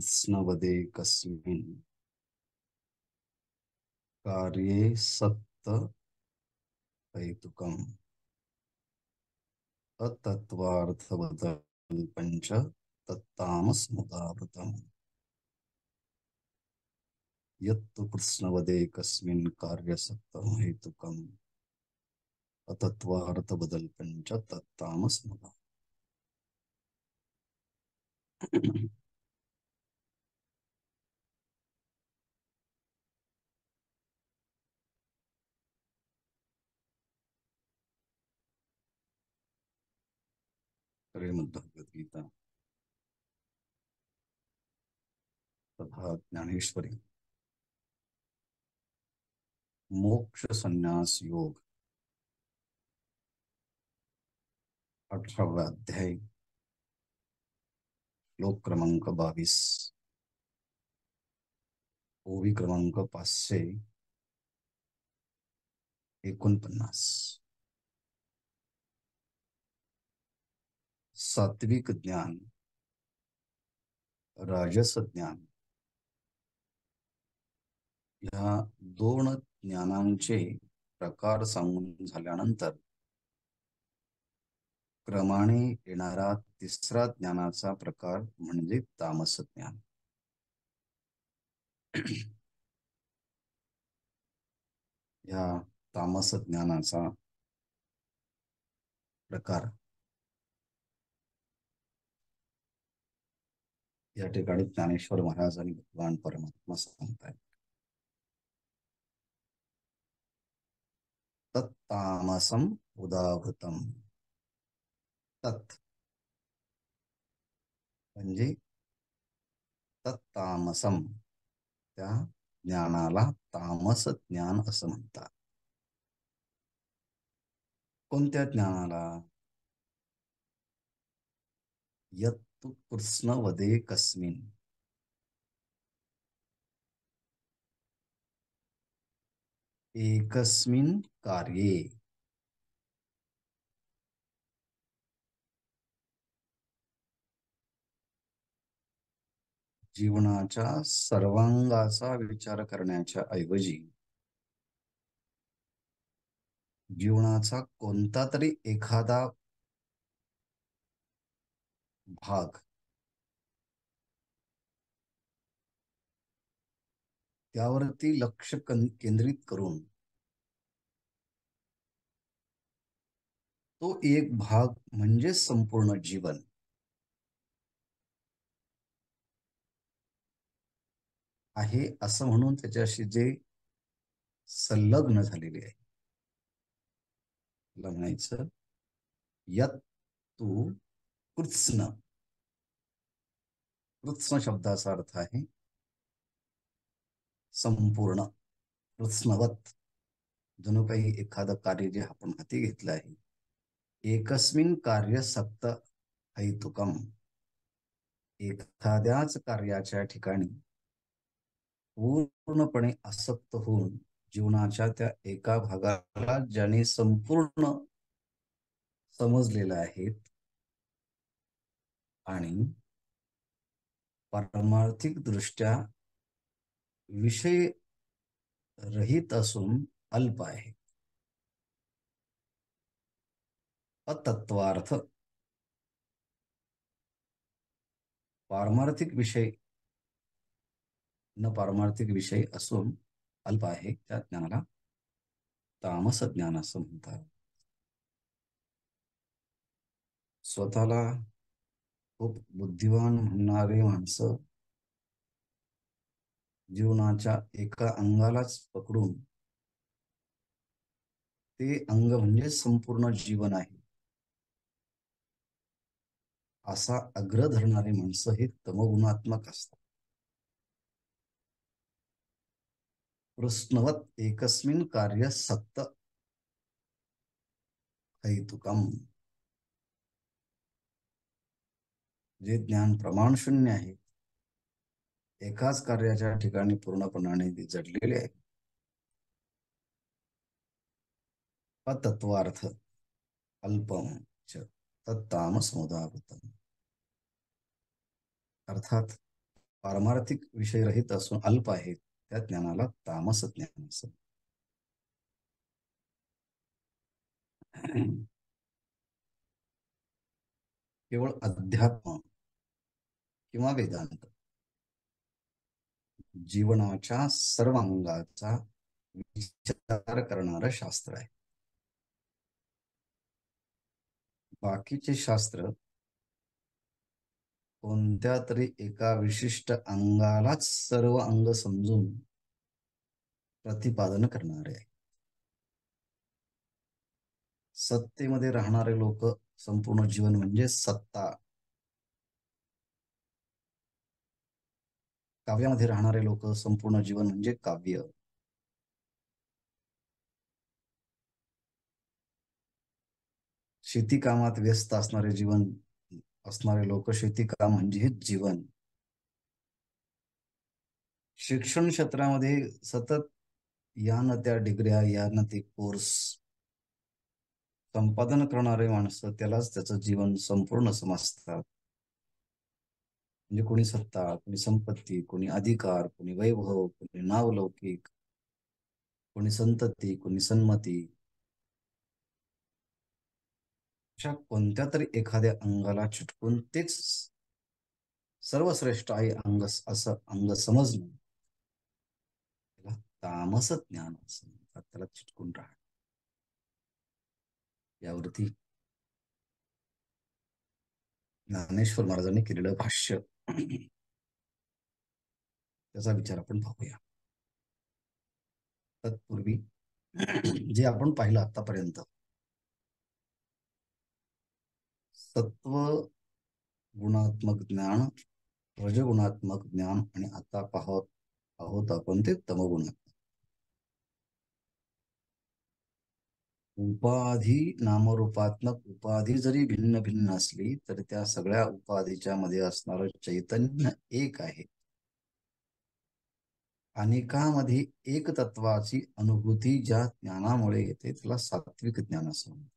यत्तु कार्ये सत्त हेतुकम् अतत्त्वार्थवदल्पञ्च तत्तामसमुदावृतम्। यत्तु कृत्स्नवदेकस्मिन् कार्यसक्तं हेतुकम् अतत्त्वार्थवदल्पञ्च तत्तामसमुदावृतम्। श्रीमद्भगवद्गीता तथा ज्ञानेश्वरी मोक्ष संन्यास योग 18वां अध्याय श्लोक क्रमांक 22 ओवी क्रमांक 549। सात्विक ज्ञान, राजस ज्ञान ह्या दोन ज्ञानांचे प्रकार सांगून झाल्यानंतर क्रमाने येणारा तिसरा ज्ञानाचा प्रकार म्हणजे तामस ज्ञान। या तामस ज्ञानाचा प्रकार या ठिकाणी ज्ञानेश्वर महाराज आणि भगवान परमात्मा सांगतायत। तत्तामसम उदाहृतम। तत् म्हणजे तत्तामसम, त्या ज्ञानाला तामस ज्ञान असं म्हणतात। कोणत्या ज्ञानाला? यत्तु कृत्स्नवदेकस्मिन्, एकस्मिन् कार्ये, जीवनाच्या सर्वांगाचा विचार करण्याच्या ऐवजी जीवनाचा कोणता तरी एखादा भाग त्यावरती लक्ष केंद्रित करून तो एक भाग म्हणजे संपूर्ण जीवन आहे असं म्हणून त्याच्याशी जे संलग्न झालेले आहे त्याला म्हणायचं यत तू कृत्स्न। कृत्स्न शब्दाचा अर्थ आहे संपूर्ण, कृत्स्नवत, जणू काही एखादं कार्य जे आपण हाती घेतलं आहे। एकस्मिन कार्य सक्त हैतुकम, एखाद्याच कार्याच्या ठिकाणी पूर्णपणे आसक्त होऊन जीवनाच्या त्या एका भागाला ज्याने संपूर्ण समजलेलं आहे आणि पारमार्थिक दृष्ट्या विषय रहित असून अल्प आहे। अतत्वार्थ, पारमार्थिक विषय न पारमार्थिक विषय असून अल्प आहे, त्या ज्ञानाला तामस ज्ञान असं म्हणतात। स्वतःला खूप बुद्धिवान म्हणणारे माणसं जीवनाच्या एका अंगालाच पकडून ते अंग म्हणजे संपूर्ण जीवन आहे असा अग्र धरणारे माणसं हे तमगुणात्मक असतात। कृष्णवत एकस्मिन कार्य सक्त हैतुकम, जे ज्ञान प्रमाण शून्य आहे, एकाच कार्याच्या ठिकाणी पूर्णपणाने ते जडलेले आहे। अतत्वार्थ अल्पम च तत्तामसमुदावृतम, अर्थात पारमार्थिक विषयरहित असून अल्प आहेत त्या ज्ञानाला तामस ज्ञान असं. केवळ अध्यात्म किंवा वेदांत जीवनाच्या सर्व अंगाचा विचार करणारं शास्त्र आहे. बाकीचे शास्त्र कोणत्या तरी एका विशिष्ट अंगालाच सर्व अंग समजून प्रतिपादन करणारे आहे. सत्तेमध्ये राहणारे लोक संपूर्ण जीवन म्हणजे सत्ता, काव्यामध्ये राहणारे लोक संपूर्ण जीवन म्हणजे काव्य, शेती कामात व्यस्त असणारे जीवन असणारे लोक शेती काम म्हणजे हे जीवन, शिक्षण क्षेत्रामध्ये सतत या न त्या डिग्र्या या न ते कोर्स संपादन करणारे माणसं त्यालाच त्याचं जीवन संपूर्ण समजतात. म्हणजे कोणी सत्ता, कोणी संपत्ती, कोणी अधिकार, कोणी वैभव, कोणी नावलौकिक, कोणी संतती, कोणी सन्मती, अशा कोणत्या तरी एखाद्या अंगाला चिटकून तेच सर्वश्रेष्ठ आहे अंग असं अंग समजणं, त्याला तामस ज्ञान असं म्हणतात. त्याला चिटकून राहणं. यावरती ज्ञानेश्वर महाराजांनी केलेलं भाष्य, त्याचा विचार आपण पाहूया. तत्पूर्वी जे आपण पाहिलं आतापर्यंत, सत्व गुणात्मक ज्ञान, रजगुणात्मक ज्ञान आणि आता पाहत आहोत आपण ते तमगुणात्मक. उपाधी नामरूपात्मक उपाधी जरी भिन्न भिन्न असली तरी त्या सगळ्या उपाधीच्या मध्ये असणारं चैतन्य एक आहे. अनेकामध्ये एक तत्वाची अनुभूती ज्या ज्ञानामुळे येते त्याला सात्विक ज्ञान असं म्हणतात.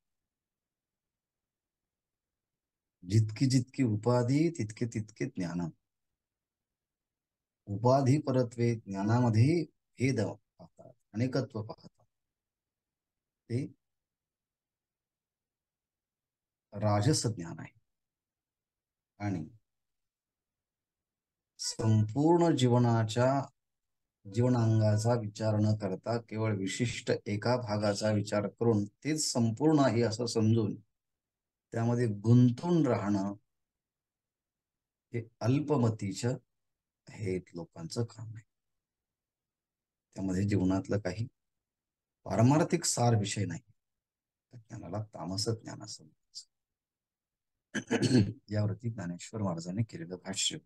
जितकी जितकी उपाधी तितके तितके ज्ञान. उपाधी परत्वे ज्ञानामध्ये भेद पाहतात, अनेकत्व पाहतात. ते राजस ज्ञान आहे. आणि संपूर्ण जीवनांगाचा विचार न करता केवळ विशिष्ट एका भागाचा विचार करून तेच संपूर्ण आहे असं समजून त्यामध्ये गुंतून राहणं हे अल्पमतीचं हे लोकांचं काम आहे. त्यामध्ये जीवनातलं काही पारमार्थिक सार विषय नाही. ज्ञानाला तामस ज्ञान असं म्हणायचं. यावरती ज्ञानेश्वर महाराजांनी केलेलं भाष्य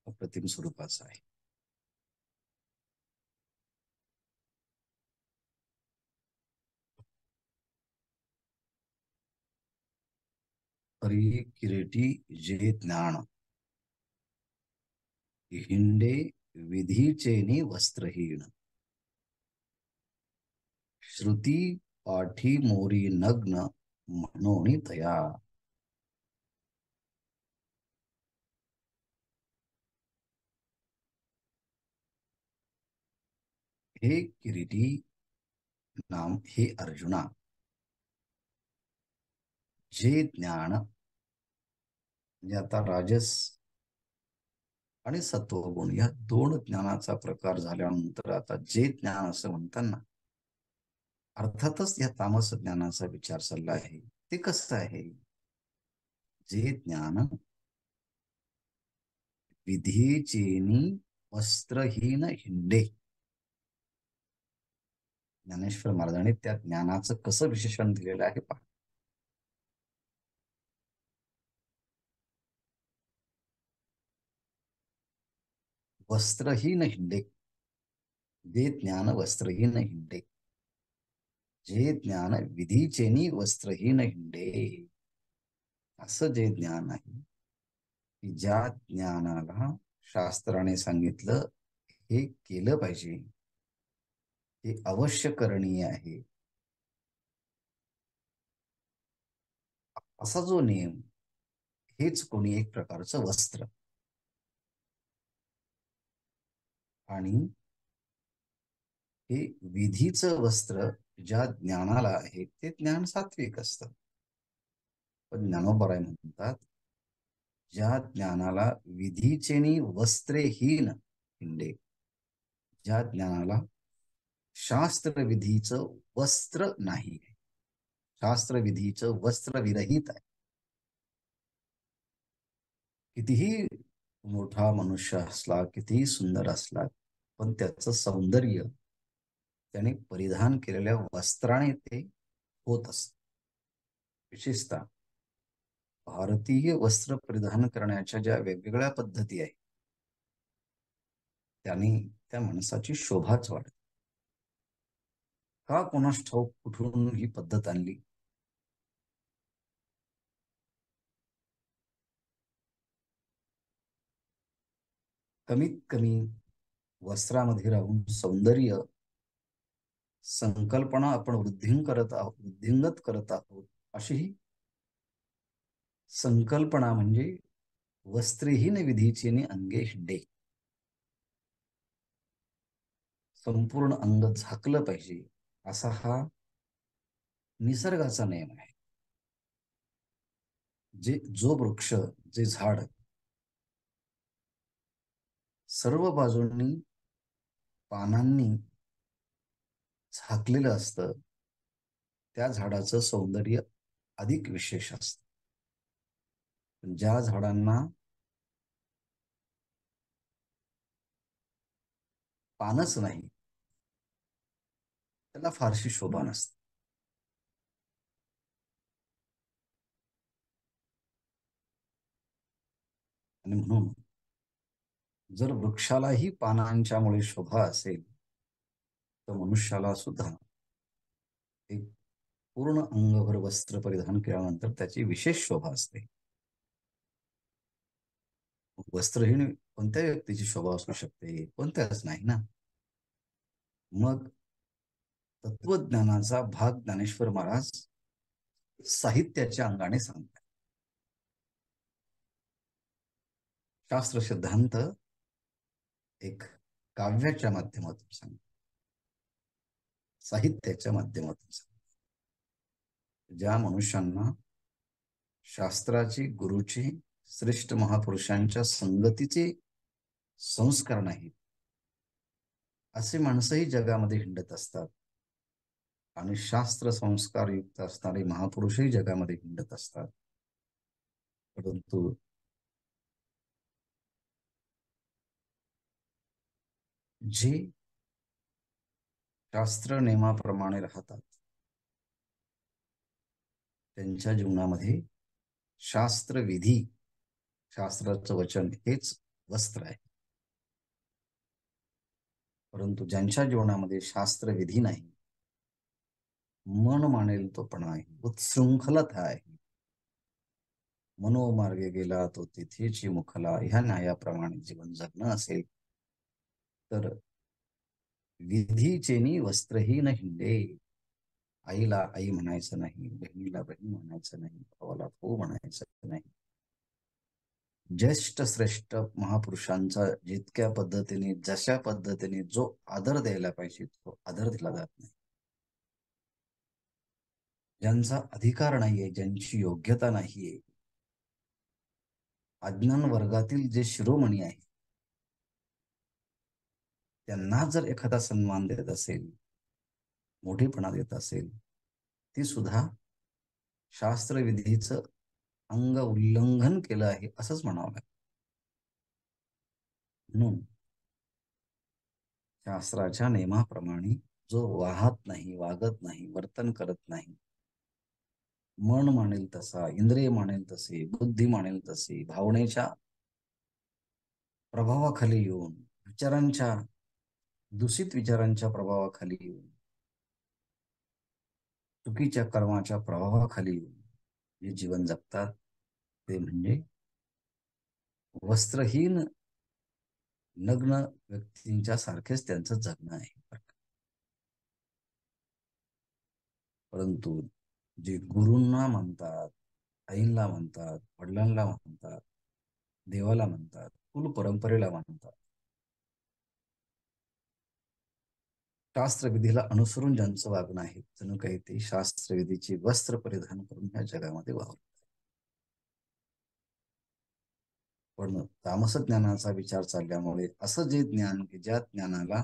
अप्रतिम स्वरूपाचं आहे. हरी किरीटी जे ज्ञान हिंडे विधीचेनी वस्त्रहीन, श्रुती पाठी मोरी नग्न म्हणून तया. हे किरीटी नाम हे अर्जुना, जे ज्ञान म्हणजे आता राजस आणि सत्वगुण या दोन ज्ञानाचा प्रकार झाल्यानंतर आता जे ज्ञान असं म्हणताना अर्थातच या तामस ज्ञानाचा विचार चालला आहे. ते कसं आहे? जे ज्ञान विधीचेनी वस्त्रहीन हिंडे. ज्ञानेश्वर महाराजांनी त्या ज्ञानाचं कसं विशेषण दिलेलं आहे पहा. वस्त्रहीन हिंडे, जे ज्ञान वस्त्रहीन हिंडे, जे ज्ञान विधीचेनी वस्त्रहीन हिंडे. असं जे ज्ञान आहे की ज्या ज्ञानाला शास्त्राने सांगितलं हे केलं पाहिजे, हे अवश्य करणीय आहे, असा जो नियम, हेच कोणी एक प्रकारचं वस्त्र. आणि हे विधीचं वस्त्र ज्या ज्ञानाला आहे ते ज्ञान सात्विक असतं. पण ज्ञानोबराय म्हणतात, ज्या ज्ञानाला विधीचेनी वस्त्रेहीन हिंडे, ज्या ज्ञानाला शास्त्रविधीचं वस्त्र नाही, शास्त्रविधीचं वस्त्र विरहित आहे. कितीही मोठा मनुष्य असला, कितीही सुंदर असला, पण त्याचं सौंदर्य त्याने परिधान केलेल्या वस्त्राने ते होत असत. विशेषतः भारतीय वस्त्र परिधान करण्याच्या ज्या वेगवेगळ्या पद्धती आहेत त्याने त्या माणसाची शोभाच वाढते. का कोणास ठाऊक कुठून ही पद्धत आणली? कमीत कमी वस्त्रामध्ये राहून सौंदर्य संकल्पना आपण वृद्धिंगत करत आहोत, अशी ही संकल्पना म्हणजे वस्त्रेहीन विधीची अंगे हिंडे. संपूर्ण अंग झाकलं पाहिजे असा हा निसर्गाचा नियम आहे. जो वृक्ष, जे झाड सर्व बाजूंनी पानांनी झाकलेलं असतं, त्या झाडाचं सौंदर्य अधिक विशेष असतं. ज्या झाडांना पानच नाही त्याला फारशी शोभा नसते. आणि म्हणून जर वृक्षालाही पानांच्यामुळे शोभा असेल, तर मनुष्याला सुद्धा एक पूर्ण अंगभर वस्त्र परिधान केल्यानंतर त्याची विशेष शोभा असते. वस्त्रहीन कोणत्या व्यक्तीची शोभा असू शकते? कोणत्याच नाही ना. मग तत्वज्ञानाचा भाग ज्ञानेश्वर महाराज साहित्याच्या अंगाने सांगतात. शास्त्र सिद्धांत एक काव्याच्या माध्यमातून सांगतात, साहित्याच्या माध्यमातून सांगतात. ज्या मनुष्यांना शास्त्राची, गुरुची, श्रेष्ठ महापुरुषांच्या संगतीचे संस्कार नाहीत, असे माणसंही जगामध्ये हिंडत असतात. आणि शास्त्र संस्कार युक्त असणारे महापुरुषही जगामध्ये हिंडत असतात. परंतु जे शास्त्र नियमाप्रमाणे राहतात, त्यांच्या जीवनामध्ये शास्त्रविधी, शास्त्राचं वचन हेच वस्त्र आहे. परंतु ज्यांच्या जीवनामध्ये शास्त्रविधी नाही, मन मानेल तो पण आहे, उत्शृंखलता आहे, मनोमार्गे गेला तो तिथेची मुखला, ह्या न्यायाप्रमाणे जीवन जगणं असेल तर विधीचेनी वस्त्रहीन हिंडे. आईला आई म्हणायचं नाही, बहिणीला बहीण म्हणायचं नाही, भावाला भाऊ म्हणायचं नाही. ज्येष्ठ श्रेष्ठ महापुरुषांचा जितक्या पद्धतीने, जशा पद्धतीने जो आदर द्यायला पाहिजे तो आदर दिला जात नाही. ज्यांचा अधिकार नाहीये, ज्यांची योग्यता नाहीये, अज्ञान वर्गातील जे शिरोमणी आहे, त्यांना जर एखादा सन्मान देत असेल, मोठेपणा देत असेल, ती सुद्धा शास्त्रविधीचं अंग उल्लंघन केलं आहे असंच म्हणावं लागेल. म्हणून शास्त्राच्या नियमाप्रमाणे जो वाहत नाही, वागत नाही, वर्तन करत नाही, मन मानेल तसा, इंद्रिय मानेल तसे, बुद्धी मानेल तसे, भावनेच्या प्रभावाखाली येऊन, विचारांच्या, दूषित विचारांच्या प्रभावाखाली येऊन, चुकीच्या कर्माच्या प्रभावाखाली येऊन जे जीवन जगतात, ते म्हणजे वस्त्रहीन नग्न व्यक्तींच्या सारखेच त्यांचं जगणं आहे. परंतु जे गुरूंना म्हणतात, आईंना म्हणतात, वडिलांना म्हणतात, देवाला म्हणतात, कुल परंपरेला म्हणतात, शास्त्रविधीला अनुसरून ज्यांचं वागणं आहे जणू काही ते शास्त्रविधीचे वस्त्र परिधान करून ह्या जगामध्ये वावरतात. पण तामस ज्ञानाचा विचार चालल्यामुळे असं जे ज्ञान की ज्या ज्ञानाला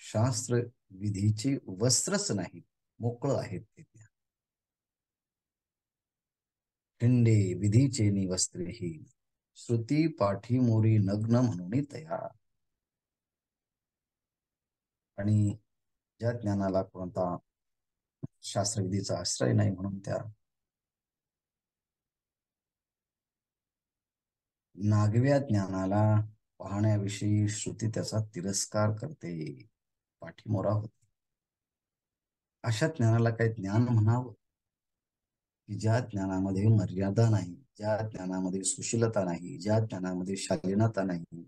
शास्त्र विधीचे वस्त्रच नाही, मोकळं आहेत ते ज्ञान. हिंडे विधीचे वस्त्रेही श्रुती पाठी मोरी नग्न म्हणून तयार. आणि ज्या ज्ञानाला कोणता शास्त्रविधीचा आश्रय नाही म्हणून त्या नागव्या ज्ञानाला पाहण्याविषयी श्रुती त्याचा तिरस्कार करते, पाठीमोरा होते. अशा ज्ञानाला काही ज्ञान म्हणावं की ज्या ज्ञानामध्ये मर्यादा नाही, ज्या ज्ञानामध्ये सुशीलता नाही, ज्या ज्ञानामध्ये शालीनता नाही,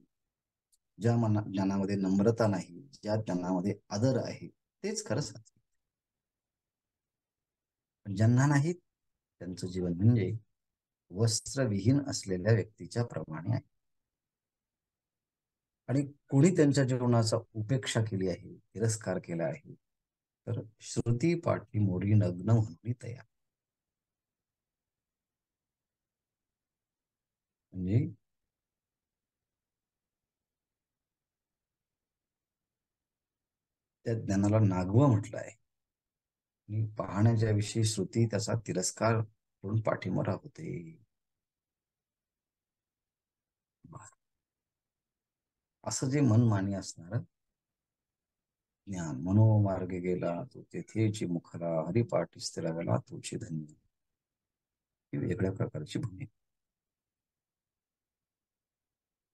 ज्या ज्ञानामध्ये नम्रता नाही, ज्या ज्ञानामध्ये आदर आहे, तेच खरं सात्विक. पण ज्यांना नाही त्यांचं जीवन म्हणजे वस्त्रविहीन असलेल्या व्यक्तीच्या प्रमाणे आहे. आणि कोणी त्यांच्या जीवनाचा उपेक्षा केली आहे, तिरस्कार केला आहे, तर श्रुती पाठी मोरी नग्न म्हणून तयार. म्हणजे त्या ज्ञानाला नागवं म्हटलं आहे. आणि पाहण्याच्या विषयी श्रुती त्याचा तिरस्कार करून पाठीमोरा होते. असं जे मनमानी असणार ज्ञान, मनोमार्गे गेला तो तेथेची मुखला, हरिपाठ स्थिरावला तुझी धन्य. ही वेगळ्या प्रकारची भूमिका.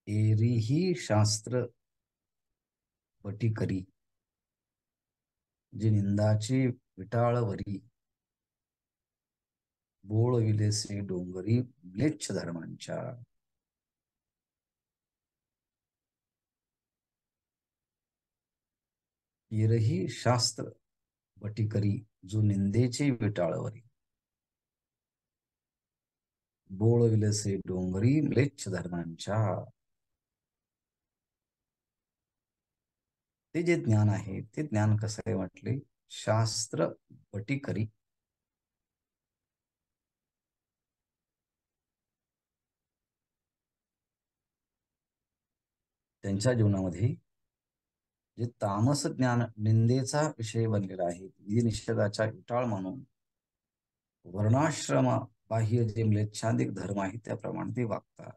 एरीही शास्त्र पटी करी, जी निंदाची विटाळवरी, बोळविलेसे डोंगरी म्लेच्छ धर्मांच्या. एरही शास्त्र बटी करी, जो निंदेचे विटाळवरी, बोळविलेसे डोंगरी म्लेच्छ धर्मांच्या. ते जे ज्ञान आहे ते ज्ञान कसं आहे म्हटले, शास्त्र बटी त्यांच्या जीवनामध्ये जे तामस ज्ञान निंदेचा विषय बनलेला आहे, विधी निषेधाच्या विटाळ म्हणून वर्णाश्रम बाह्य जे म्लेच्छादिक धर्म आहे त्याप्रमाणे ते वागतात.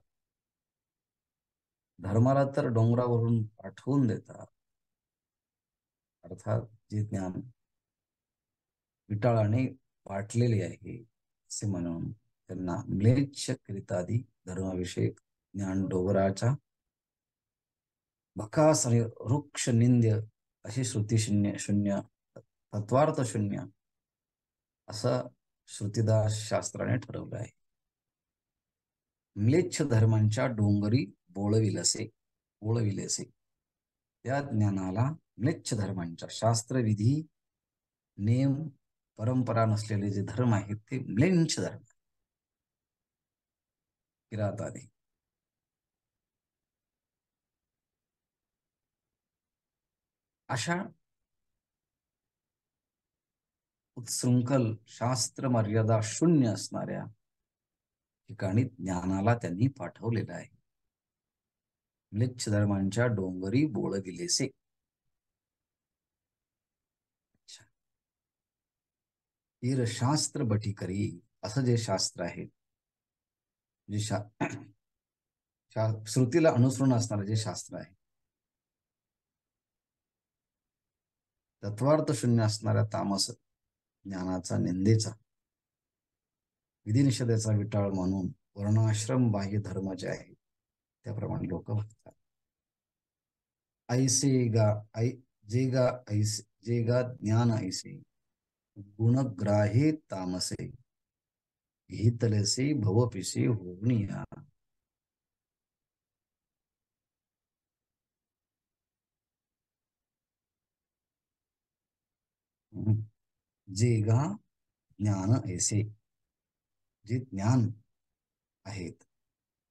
धर्माला तर डोंगरावरून पाठवून देतात. अर्थात जे ज्ञान विटाळाने वाटलेले आहे असे म्हणून त्यांना म्लेच्छ कृतादी धर्मविषयक ज्ञान डोंगराच्या भकास आणि वृक्ष निंद्य अशी श्रुती शून्य शून्य, तत्वार्थ शून्य असं श्रुतिदास शास्त्राने ठरवलं आहे. म्लेच्छ धर्मांच्या डोंगरी बोळविलसे, बोळविलेसे, त्या ज्ञानाला म्लेच्छ धर्मांच्या शास्त्रविधी नेम परंपरा नसलेले जे धर्म आहेत ते म्लेच्छ धर्म, किरातादी. अशा उत्सृंखल शास्त्र मर्यादा शून्य असणाऱ्या ठिकाणी ज्ञानाला त्यांनी पाठवलेलं आहे. म्लेच्छ धर्मांच्या डोंगरी बोळविलेसे. तीर शास्त्र बटीकरी असं जे शास्त्र आहे, जे श्रुतीला अनुसरून असणारं जे शास्त्र आहे, तत्वार्थ शून्य असणाऱ्या तामस ज्ञानाचा निंदेचा, विधिनिषेधाचा विटाळ म्हणून वर्णाश्रम बाह्य धर्म जे आहे त्याप्रमाणे लोक वागतात. ऐसे गा ऐ जे गा ऐसे जे गा ज्ञान ऐसे गुणग्राहे तामसे घेतलेसे भवपिसे होनिया. जे गा ज्ञान ऐसे, जे ज्ञान आहेत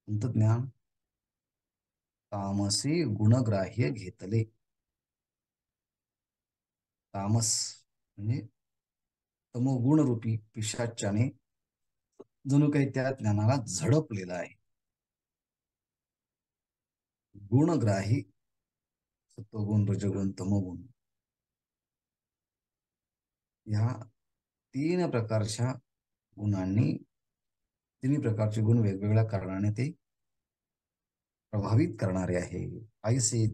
कोणतं ज्ञान, तामसे गुणग्राह्य घेतले. तामस म्हणजे तमोगुणरूपी पिशाच्याने जणू काही त्या ज्ञानाला झडपलेला आहे. गुणग्राही सत्वगुण, रजगुण, तमोगुण या तीन प्रकारच्या गुणांनी, तिन्ही प्रकारचे गुण वेगवेगळ्या कारणाने ते प्रभावित करणारे आहे. ऐसे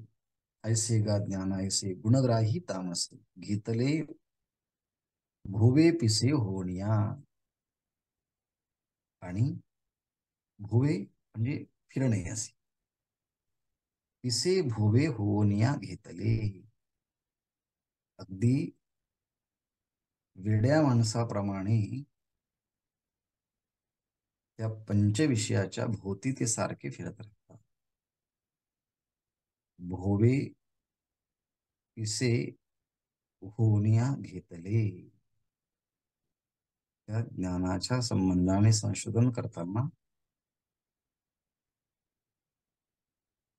ऐसे गा ज्ञान ऐसे गुणग्राही तामसे घेतले भुवे पिसे होनिया. आणि भुवे म्हणजे फिरणे असे. पिसे भुवे होनिया घेतले. अगदी वेड्या माणसाप्रमाणे त्या पंचविषयाच्या भोवती ते सारखे फिरत राहतात. भोवे पिसे होनिया घेतले. त्या ज्ञानाच्या संबंधाने संशोधन करताना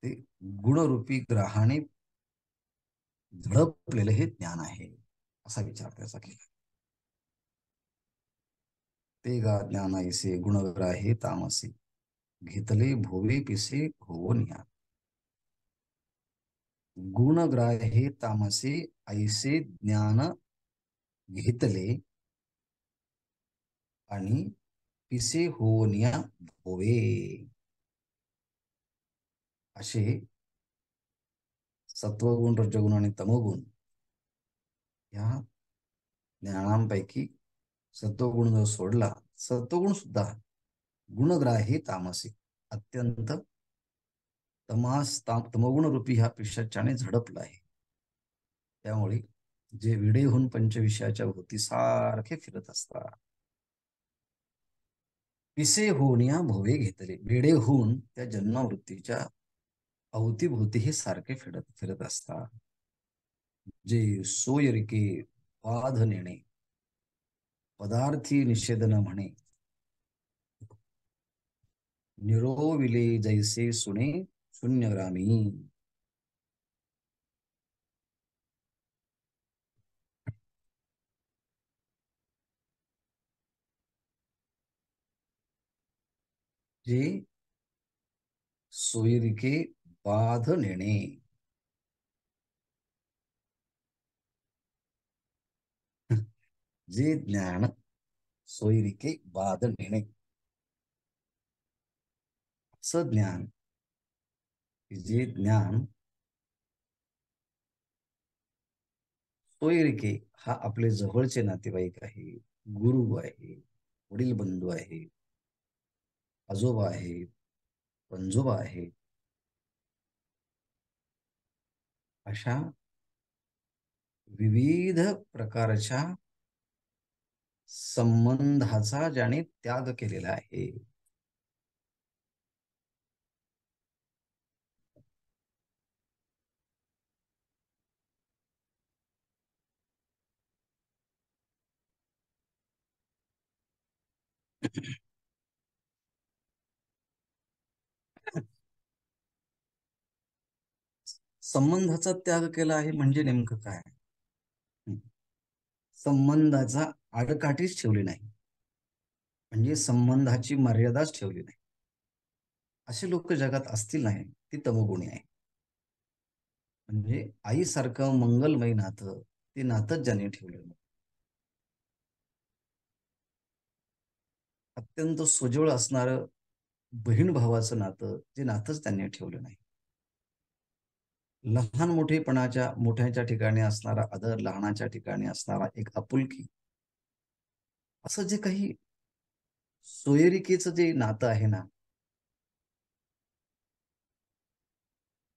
ते गुणरूपी ग्रहाने झडपलेलं हे ज्ञान आहे, असा विचार त्याचा केला. ते गा ज्ञान ऐसे गुणग्राहे तामसे घेतले भोवे पिसे होनिया. गुणग्राहे तामसे ऐसे ज्ञान घेतले आणि पिसे होनिया भोवे. असे सत्वगुण, रजगुण आणि तमोगुण या ज्ञानांपैकी सत्वगुण जर सोडला, सत्वगुण सुद्धा गुणग्राही तामसी अत्यंत तमोगुण रूपी ह्या पिशाच्याने झडपला आहे. त्यामुळे जे विडे होऊन पंचविषयाच्या भोवती सारखे फिरत असतात. पिसे होऊन या भोवे घेतले. वेडे होऊन त्या जन्मवृत्तीच्या अवतीभोवती हे सारखे फिरत असतात. जे सोयरिके बाध नेणे पदार्थी निषेधन म्हणे निरोविले जैसे सुने शून्यग्रामी. जे सोयरिके बाध नेणे, जे ज्ञान सोयरिके बाध नेणे असं ज्ञान, जे ज्ञान सोयरिके हा आपले जवळचे नातेवाईक आहे, गुरु आहे, वडील बंधू आहे, आजोबा आहे, पंजोबा आहे, अशा विविध प्रकारच्या संबंधाचा ज्याने त्याग केलेला आहे. संबंधाचा त्याग केला आहे म्हणजे नेमकं काय? संबंधाचा आडकाठीच ठेवली नाही, म्हणजे संबंधाची मर्यादाच ठेवली नाही. असे लोक जगात असतील नाही, ती तमोगुणी आहे. म्हणजे आईसारखं मंगलमय नातं, ते नातंच ज्याने ठेवलं. अत्यंत सोजवळ असणारं बहीण भावाचं नातं, ते नातंच त्यांनी ठेवलं नाही. लहान मोठेपणाच्या मोठ्याच्या ठिकाणी असणारा आदर, लहानाच्या ठिकाणी असणारा एक आपुलकी, असं जे काही सोयरिकेचं जे नातं आहे ना,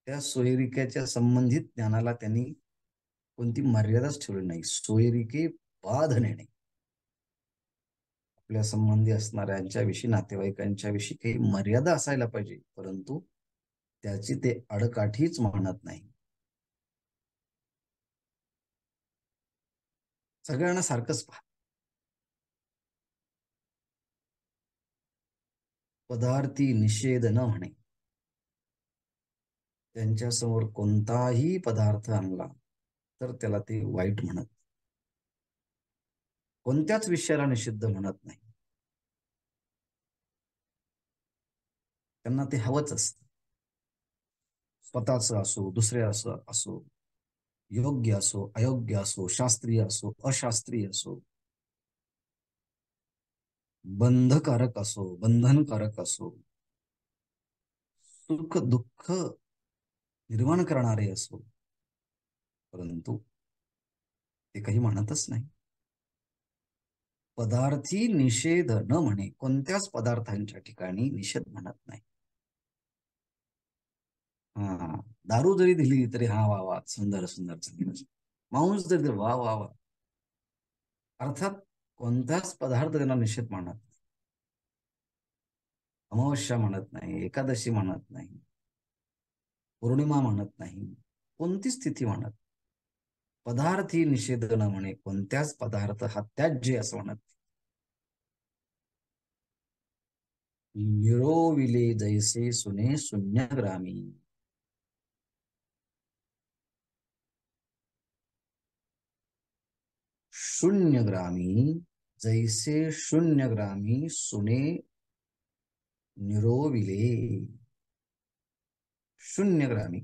त्या सोयरिकेच्या संबंधित ज्ञानाला त्यांनी कोणती मर्यादाच ठेवली नाही. सोयरिके बाध नेणे, आपल्या संबंधी असणाऱ्यांच्या विषयी, नातेवाईकांच्या विषयी काही मर्यादा असायला पाहिजे, परंतु त्याची ते आडकाठीच मानत नाही. सगळ्यांना सारखंच पहा. पदार्थी निषेध न म्हणे, त्यांच्यासमोर कोणताही पदार्थ आणला तर त्याला ते वाईट म्हणत, कोणत्याच विषयाला निषिद्ध म्हणत नाही. त्यांना ते हवंच असतं. स्वतःच असो, दुसरे असो असो, योग्य असो अयोग्य असो, शास्त्रीय असो अशास्त्रीय असो, बंधकारक असो बंधनकारक असो, सुख दुःख निर्माण करणारे असो, परंतु ते काही म्हणतच नाही. पदार्थी निषेध न म्हणे, कोणत्याच पदार्थांच्या ठिकाणी निषेध म्हणत नाही. हा, दारू जरी दिली तरी हा वा वा, सुंदर सुंदर सुंदर. मांस जरी दिला वा वा वा. अर्थात कोणताच पदार्थ त्यांना निषेध म्हणत नाही. अमावस्या म्हणत नाही, एकादशी म्हणत नाही, पौर्णिमा म्हणत नाही, कोणती स्थिती म्हणत. पदार्थी निषेध न म्हणे, कोणत्याच पदार्थ हा त्याज्य असं म्हणत. निरोविले जैसे सुने शून्यग्रामी. शून्यग्रामी जैसे शून्यग्रामी सुने निरोविले. शून्यग्रामी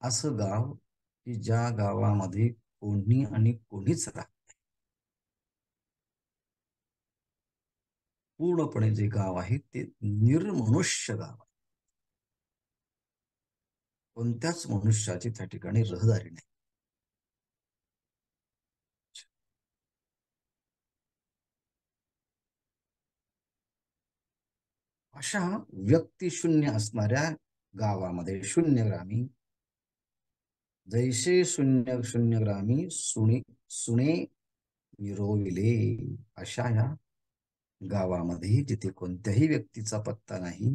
असं गाव की ज्या गावामध्ये कोणी आणि कोणीच राहत, पूर्णपणे जे गाव आहे ते निर्मनुष्य गाव आहे. कोणत्याच मनुष्याची त्या ठिकाणी रहदारी नाही. अशा व्यक्तिशून्य असणाऱ्या गावामध्ये शून्यग्रामी जैसे शून्य शून्यग्रामी सुने सुने निरोविले, अशा या गावामध्ये जिथे कोणत्याही व्यक्तीचा पत्ता नाही,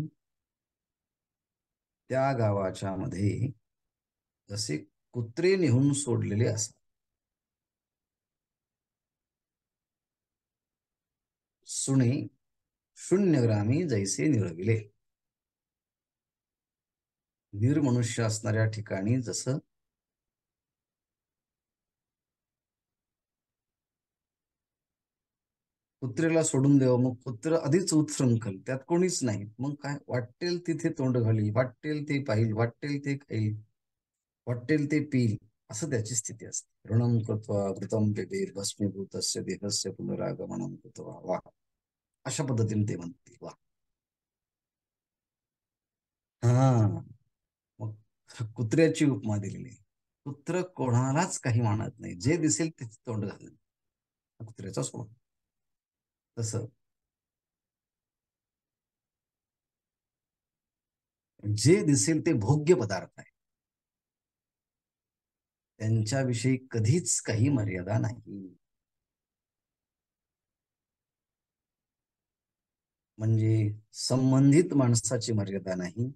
त्या गावाच्या मध्ये जसे कुत्रे नेहून सोडलेले असतात. सुणे शून्यग्रामी जैसे निरविले, निर्मनुष्य असणाऱ्या ठिकाणी जसं कुत्र्याला सोडून द्यावं, मग कुत्र आधीच उच्छृंखल, त्यात कोणीच नाही, मग काय वाटेल तिथे तोंड घाली, वाटेल ते पाहिल, वाटेल ते खाईल, वाटेल ते पिल, असं त्याची स्थिती असते. ऋणम कृत्वा घृतम पिबेर भस्मीभूतस्य देहस्य पुनरागमनम कृत्वा वा, अशा पद्धतीने ते म्हणतील वा. हा, मग कुत्र्याची उपमा दिलेली आहे. कुत्र कोणालाच काही मानत नाही, जे दिसेल तेच तोंड घालेल, कुत्र्याचा स्वभाव तसं. जे दिसेल ते भोग्य पदार्थ आहे, त्यांच्याविषयी कधीच काही मर्यादा नाही. म्हणजे संबंधित माणसाची मर्यादा नाही,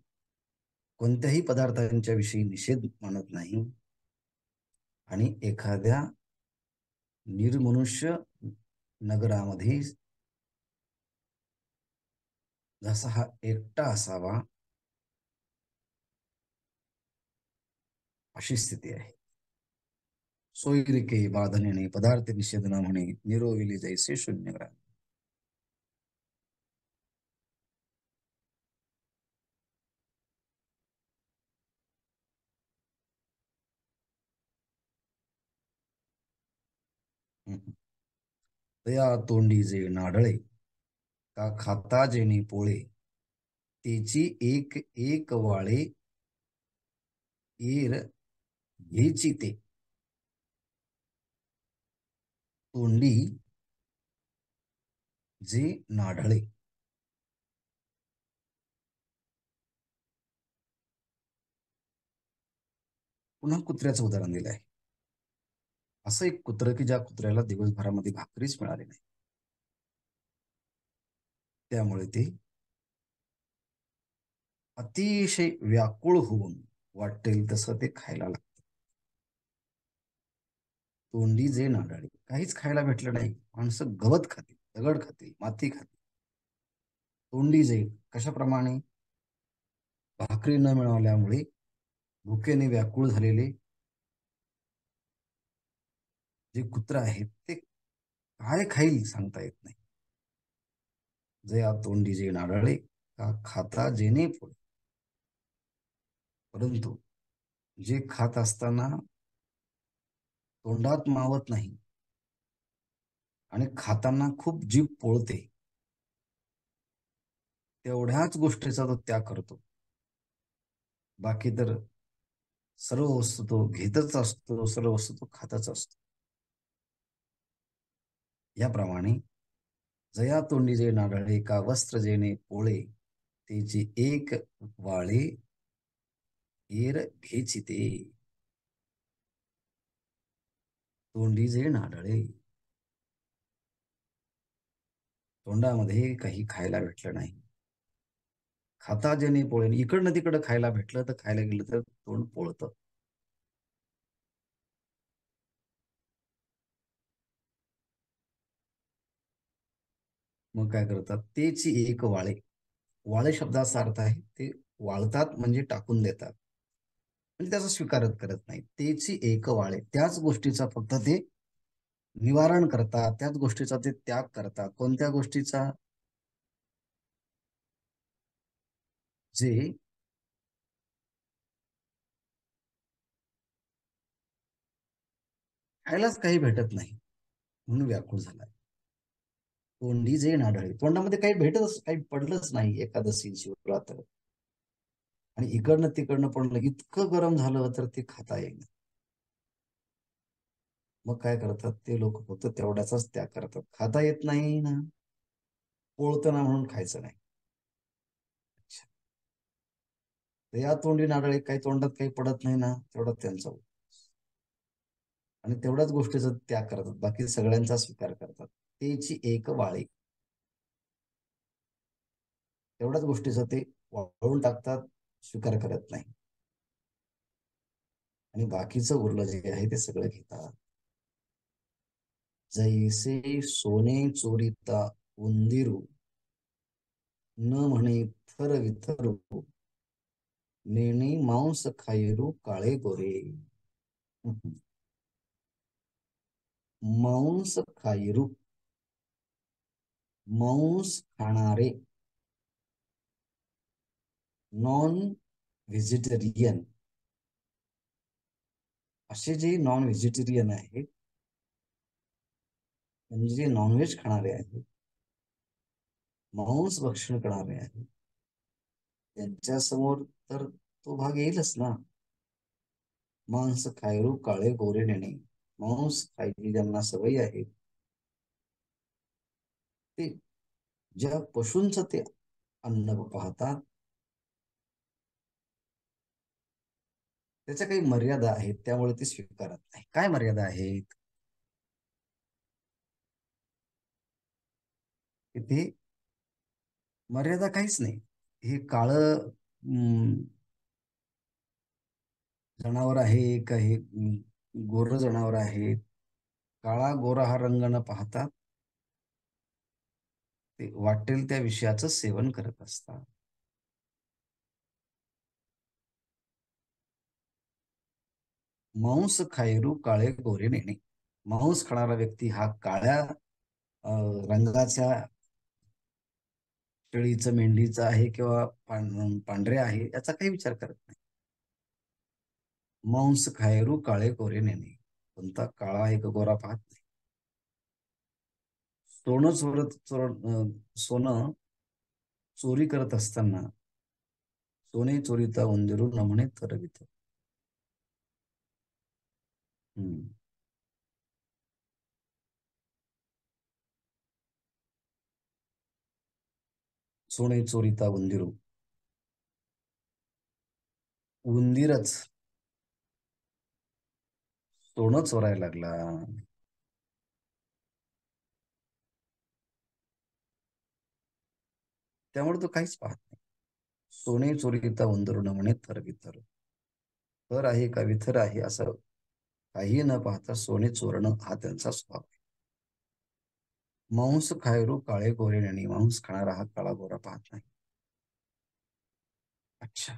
कोणत्याही पदार्थांच्या विषयी निषेध मानत नाही, आणि एखाद्या निर्मनुष्य नगरामध्ये जसा हा एकटा असावा, अशी स्थिती आहे. सोयरिके बाधनेने पदार्थ निषेध न म्हणे, निरोविले जैसे शून्यग्राम. तया तोंडी जे नाडळे, का खाता जेणे पोळे, तेची एक एक वाळे एर घ्यायची ते. तोंडी जे नाढळे, पुन्हा कुत्र्याचं उदाहरण दिलं आहे. असं एक कुत्र की ज्या कुत्र्याला दिवसभरामध्ये भाकरीच मिळाली नाही, त्यामुळे ते अतिशय व्याकुळ होऊन वाटेल तसं ते खायला लागतं. तोंडी जे नाडाळे, काहीच खायला भेटलं नाही, माणसं गवत खातील, दगड खातील, माती खातील. तोंडी जे कशाप्रमाणे, भाकरी न मिळाल्यामुळे भुकेने व्याकुळ झालेले, जे कुत्र आहे ते काय खाईल सांगता येत नाही. जया तोंडी जे नारळे का खाता जेणे फळे. परंतु जे खात असताना तोंडात मावत नाही आणि खाताना खूप जीभ पोळते, तेवढ्याच गोष्टीचा तो त्याग करतो. बाकी तर सर्व वस्तू तो घेतच असतो, सर्व वस्तू तो खातच असतो. याप्रमाणे जया तोंडी जे नारळे का वस्त्र जेणे पोळे, त्याची एक वाळे हेर घेचिते. तोंडी जे नारळे, तोंडामध्ये काही खायला भेटलं नाही. खाता जेणे पोळे, इकडनं तिकडं खायला भेटलं तर खायला गेलं तर तोंड पोळतं. मग काय करतात, तेची एक वाळे. वाळे शब्दाचा अर्थ आहे ते वाळतात म्हणजे टाकून देतात, म्हणजे त्याचा स्वीकारच करत नाही. तेची एक वाळे, त्याच गोष्टीचा फक्त ते निवारण करतात, त्याच गोष्टीचा ते त्याग करतात. कोणत्या गोष्टीचा? जे खायलाच काही भेटत नाही म्हणून व्याकुळ झालाय. तोंडी जे नाढळे, तोंडामध्ये काही भेटतच, काही पडलंच नाही एकादशी शिवरात्र, आणि इकडनं तिकडनं पडलं, इतकं गरम झालं तर ते खाता येईल. मग काय करतात ते लोक, फक्त तेवढ्याचाच त्याग करतात. खाता येत नाही ना, पोळतं ना म्हणून खायचं नाही. अच्छा. तर या तोंडी नारळे, काही तोंडात काही पडत नाही ना, तेवढाच त्यांचा आणि तेवढ्याच गोष्टीचा त्याग करतात, बाकी सगळ्यांचा स्वीकार करतात. त्याची एक वाळी, तेवढ्याच गोष्टीचा ते वाळून टाकतात, स्वीकार करत नाही, आणि बाकीचं उरलं जे आहे ते सगळं घेतात. जैसे सोने चोरीता उंदिरू, न म्हणे थर विथरू, नेणे मांस खायरू काळे गोरे. मांस खायरू, मांस खाणारे, नॉन व्हेजिटेरियन, असे जे नॉन व्हेजिटेरियन आहेत, म्हणजे जे नॉनव्हेज खाणारे आहेत, मांस भक्षण करणारे आहेत, त्यांच्या समोर तर तो भाग येईलच ना. मांस खायरू काळे गोरे नेणे, मांस खायची ज्यांना सवय आहे, ते ज्या पशूंचं ते अन्न पाहतात, त्याच्या काही मर्यादा आहेत, त्यामुळे ते स्वीकारत नाही. काय मर्यादा आहेत? तिथे मर्यादा काहीच नाही. हे काळं जनावर आहे का, हे गोर जनावर आहे, काळा गोरा हा रंग न पाहता ते वाटेल त्या विषयाचं सेवन करत असतात. मांस खायरू काळे गोरे नेणे, मांस खाणारा व्यक्ती हा काळ्या रंगाच्या शेळीचं, मेंढीचं आहे किंवा पांढऱ्या आहे, याचा काही विचार करत नाही. मांस खायरू काळे गोरे नेणे, कोणता काळा आहे का गोरा पाहत नाही. सोनं सोनं चोरी करत असताना, सोने चोरीता उंदिरू न म्हणे तरवित. हम्म. सोने चोरीता उंदिरू, उंदीरच सोनं चोरायला लागला. त्यामुळे तो काहीच पाहत नाही. सोने चोरीता उंदरू न म्हणे तर वितर, तर आहे का विथर आहे असं काही न पाहता सोने चोरणं हा त्यांचा स्वभाव आहे. मांस खायरू काळे गोरे नेणे, मांस खाणारा हा काळा गोरा पाहत नाही. अच्छा.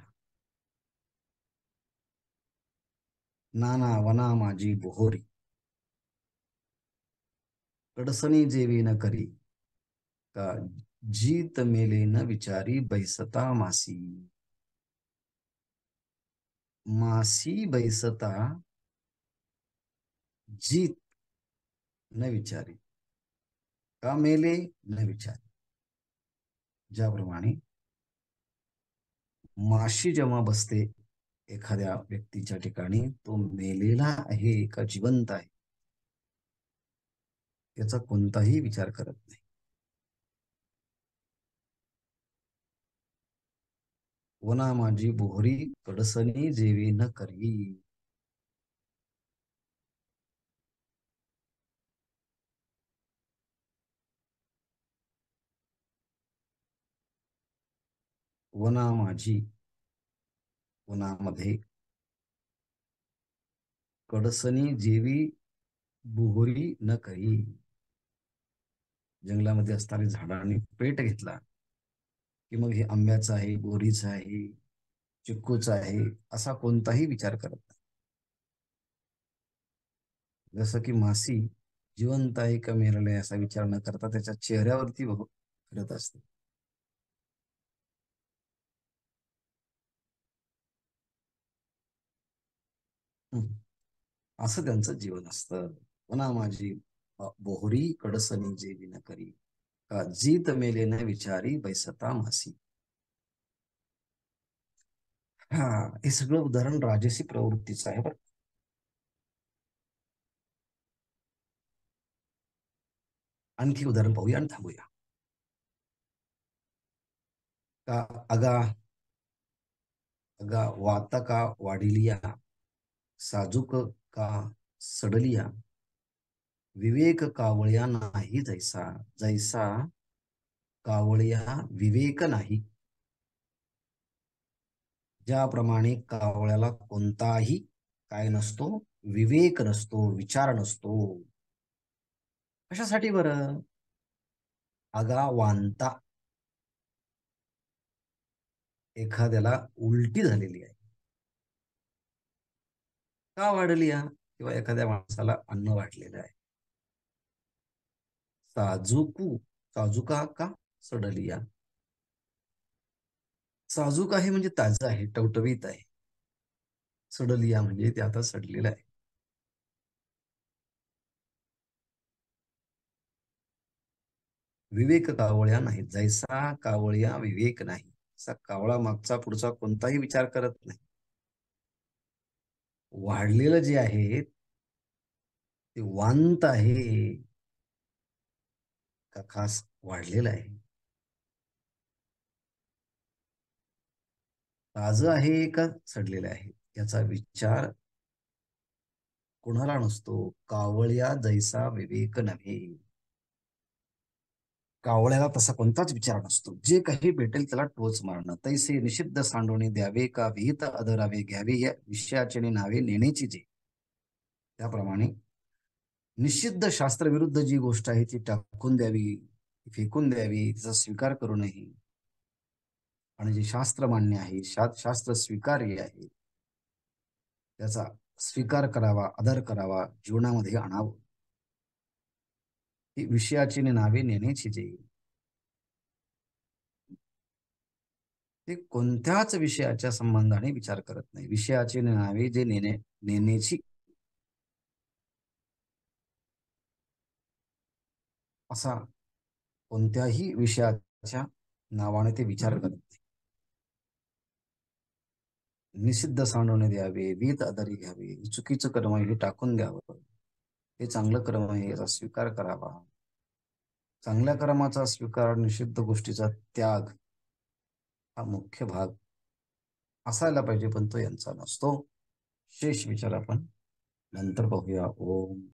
नाना वना माझी बोहोरी, कडसणी जेवी न करी, का जीत मेले न विचारी बैसता मासी. मासी बैसता जीत न विचारी, का मेले न विचारी. ज्याप्रमाणे माशी जेव्हा बसते एखाद्या व्यक्तीच्या ठिकाणी, तो मेलेला आहे का जिवंत आहे याचा कोणताही विचार करत नाही. वना माझी बोहरी कडसणी जेवी न करी. वना माझी, वनामध्ये कडसणी जेवी बोहरी न करी. जंगलामध्ये असणाऱ्या झाडांनी पेट घेतला की मग हे आंब्याचा आहे, बोरीचा आहे, चिक्कूचा आहे असा कोणताही विचार करत नाही. जसं की मासी जिवंत आहे का मेलेला आहे असा विचार न करता त्याच्या चेहऱ्यावरती करत असते. हम्म. असं त्यांचं जीवन असतं. पुन्हा माझी बोहरी कडसणी जेवी न करी, का जीत मेले न विचारी बैसता मासी. हा, हे सगळं उदाहरण राजसी प्रवृत्तीचं आहे बरं. आणखी उदाहरण पाहूया आणि थांबूया. का अगा, अगा वाता का वाढिलिया, साजूक का सडलिया, विवेक कावळ्या नाही जैसा. जैसा कावळ्या विवेक नाही. ज्याप्रमाणे कावळ्याला कोणताही काय नसतो, विवेक नसतो, विचार नसतो. कशासाठी बरं? अगा वांता, एखाद्याला उलटी झालेली आहे. का वाढली किंवा एखाद्या माणसाला अन्न वाटलेलं आहे. साजूकू, साजूका का सडलिया. साजूक आहे म्हणजे ताजं आहे, टवटवीत आहे. सडलिया म्हणजे ते आता सडलेलं आहे. विवेक कावळ्या नाही, जैसा कावळ्या विवेक नाही. असा कावळा मागचा पुढचा कोणताही विचार करत नाही. वाढलेलं जे आहे ते वांत आहे का खास वाढलेलं आहे. ताजं आहे का सडलेलं आहे याचा विचार कोणाला नसतो. कावळ्या जैसा विवेक नव्हे. कावळ्याला तसा कोणताच विचार नसतो. जे काही भेटेल त्याला टोच मारणं. तैसे निषिद्ध सांडोणे द्यावे का विहित आदरावे घ्यावे, या विषयाचे नावे नेण्याची जे. त्याप्रमाणे निषिद्ध शास्त्रविरुद्ध जी गोष्ट आहे ती टाकून द्यावी, फेकून द्यावी, तिचा स्वीकार करू नये. आणि जे शास्त्र मान्य आहे, शास्त्र स्वीकार्य आहे, त्याचा स्वीकार करावा, आदर करावा, जीवनामध्ये आणावं. ही विषयाची नावे नेण्याची जे. ते कोणत्याच विषयाच्या संबंधाने विचार करत नाही. विषयाची नावे जे नेण्याची असा कोणत्याही विषयाच्या नावाने ते विचार करत नाही. निषिद्ध सांडवणे द्यावे, वीत आधारी घ्यावे, चुकीचं कर्म हे टाकून द्यावं, हे चांगलं कर्म आहे याचा स्वीकार करावा. चांगल्या कर्माचा स्वीकार, निषिद्ध गोष्टीचा त्याग हा मुख्य भाग असायला पाहिजे, पण तो यांचा नसतो. शेष विचार आपण नंतर पाहूया. ओम